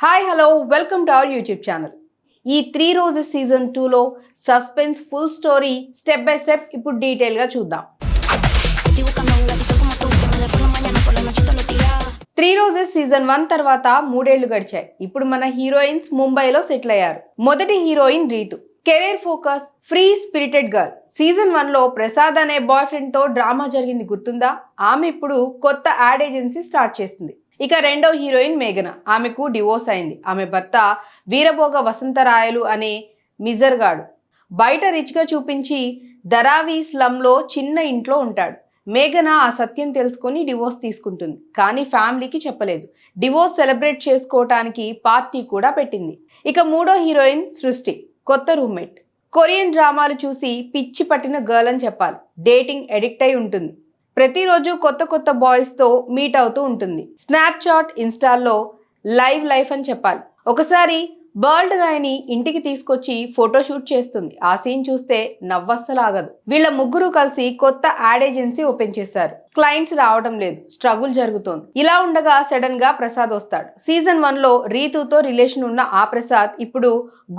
Hi hello welcome to our YouTube channel. ఈ 3 roses season 2లో suspense full story step by step ఇప్పుడు డీటెయిల్గా చూద్దాం. 3 రోజెస్ సీజన్ 1 తర్వాత 3 ఏళ్లు గడిచాయి. ఇప్పుడు మన హీరోయిన్స్ ముంబైలో సెటిల్ అయ్యారు. మొదటి heroine Ritu, career focus, free spirited girl. Season 1లో ప్రసాద్ అనే బాయ్ ఫ్రెండ్ తో డ్రామా జరిగింది గుర్తుందా? ఆమె ఇప్పుడు కొత్త యాడ్ ఏజెన్సీ స్టార్ట్ చేసింది. ఇక రెండో హీరోయిన్ మేఘన, ఆమెకు డివోర్స్ అయింది. ఆమె భర్త వీరభోగ వసంతరాయలు అనే మిజర్గాడు బయట రిచ్గా చూపించి ధరావి స్లమ్లో చిన్న ఇంట్లో ఉంటాడు. మేఘన ఆ సత్యం తెలుసుకొని డివోర్స్ తీసుకుంటుంది, కానీ ఫ్యామిలీకి చెప్పలేదు. డివోర్స్ సెలబ్రేట్ చేసుకోవటానికి పార్టీ కూడా పెట్టింది. ఇక మూడో హీరోయిన్ సృష్టి, కొత్త రూమ్మేట్. కొరియన్ డ్రామాలు చూసి పిచ్చి పట్టిన గర్ల్ అని చెప్పాలి. డేటింగ్ ఎడిక్ట్ అయి ఉంటుంది. ప్రతిరోజు కొత్త కొత్త బాయ్స్తో మీట్ అవుతూ ఉంటుంది. స్నాప్చాట్, ఇన్స్టాల్లో లైవ్ లైఫ్ అని చెప్పాలి. ఒకసారి బర్ల్డ్ గాయని ఇంటికి తీసుకొచ్చి ఫోటోషూట్ చేస్తుంది. ఆ సీన్ చూస్తే నవ్వస్సలాగదు. వీళ్ళ ముగ్గురు కలిసి కొత్త యాడ్ ఏజెన్సీ ఓపెన్ చేశారు. క్లయింట్స్ రావడం లేదు, స్ట్రగుల్ జరుగుతోంది. ఇలా ఉండగా సడన్ గా ప్రసాద్ వస్తాడు. సీజన్ 1లో రీతుతో రిలేషన్ ఉన్న ఆ ప్రసాద్ ఇప్పుడు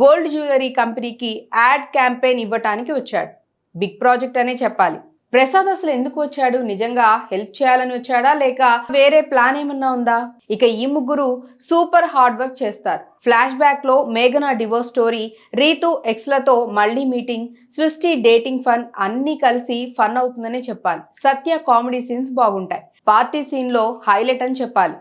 గోల్డ్ జ్యువెలరీ కంపెనీకి యాడ్ క్యాంపెయిన్ ఇవ్వటానికి వచ్చాడు. బిగ్ ప్రాజెక్ట్ అనే చెప్పాలి. ప్రసాద్ అసలు ఎందుకు వచ్చాడు? నిజంగా హెల్ప్ చేయాలని వచ్చాడా, లేక వేరే ప్లాన్ ఏమన్నా ఉందా? ఇక ఈ ముగ్గురు సూపర్ హార్డ్ వర్క్ చేస్తారు. ఫ్లాష్ బ్యాక్ లో మేఘన డివోర్స్ స్టోరీ, రీతు ఎక్స్లతో మళ్ళీ మీటింగ్, సృష్టి డేటింగ్ ఫన్ అన్నీ కలిసి ఫన్ అవుతుందనే చెప్పాలి. సత్య కామెడీ సీన్స్ బాగుంటాయి. పార్టీ సీన్ లో హైలైట్ అని చెప్పాలి.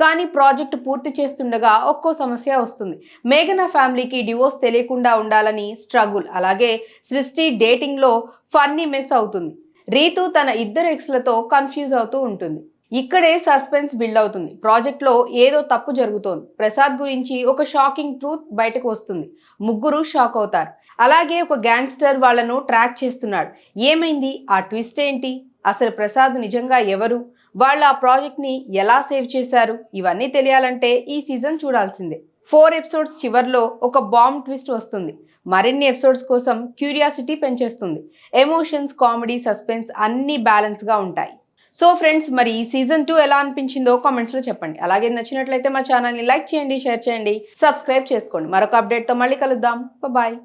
కానీ ప్రాజెక్ట్ పూర్తి చేస్తుండగా ఒక్కో సమస్య వస్తుంది. మేఘన ఫ్యామిలీకి డివోర్స్ తెలియకుండా ఉండాలని స్ట్రగుల్, అలాగే సృష్టి డేటింగ్ లో ఫన్నీ మెస్ అవుతుంది. రీతు తన ఇద్దరు ఎక్స్లతో కన్ఫ్యూజ్ అవుతూ ఉంటుంది. ఇక్కడే సస్పెన్స్ బిల్డ్ అవుతుంది. ప్రాజెక్ట్ లో ఏదో తప్పు జరుగుతోంది. ప్రసాద్ గురించి ఒక షాకింగ్ ట్రూత్ బయటకు వస్తుంది. ముగ్గురు షాక్ అవుతారు. అలాగే ఒక గ్యాంగ్స్టర్ వాళ్ళను ట్రాక్ చేస్తున్నాడు. ఏమైంది? ఆ ట్విస్ట్ ఏంటి? అసలు ప్రసాద్ నిజంగా ఎవరు? వాళ్ళు ఆ ప్రాజెక్ట్ ని ఎలా సేవ్ చేశారు? ఇవన్నీ తెలియాలంటే ఈ సీజన్ చూడాల్సిందే. 4 ఎపిసోడ్స్ చివర్లో ఒక బాంబ్ ట్విస్ట్ వస్తుంది. మరిన్ని ఎపిసోడ్స్ కోసం క్యూరియాసిటీ పెంచేస్తుంది. ఎమోషన్స్, కామెడీ, సస్పెన్స్ అన్నీ బ్యాలెన్స్గా ఉంటాయి. సో ఫ్రెండ్స్, మరి ఈ సీజన్ 2 ఎలా అనిపించిందో కామెంట్స్లో చెప్పండి. అలాగే నచ్చినట్లయితే మా ఛానల్ని లైక్ చేయండి, షేర్ చేయండి, సబ్స్క్రైబ్ చేసుకోండి. మరొక అప్డేట్తో మళ్ళీ కలుద్దాం. బాయ్.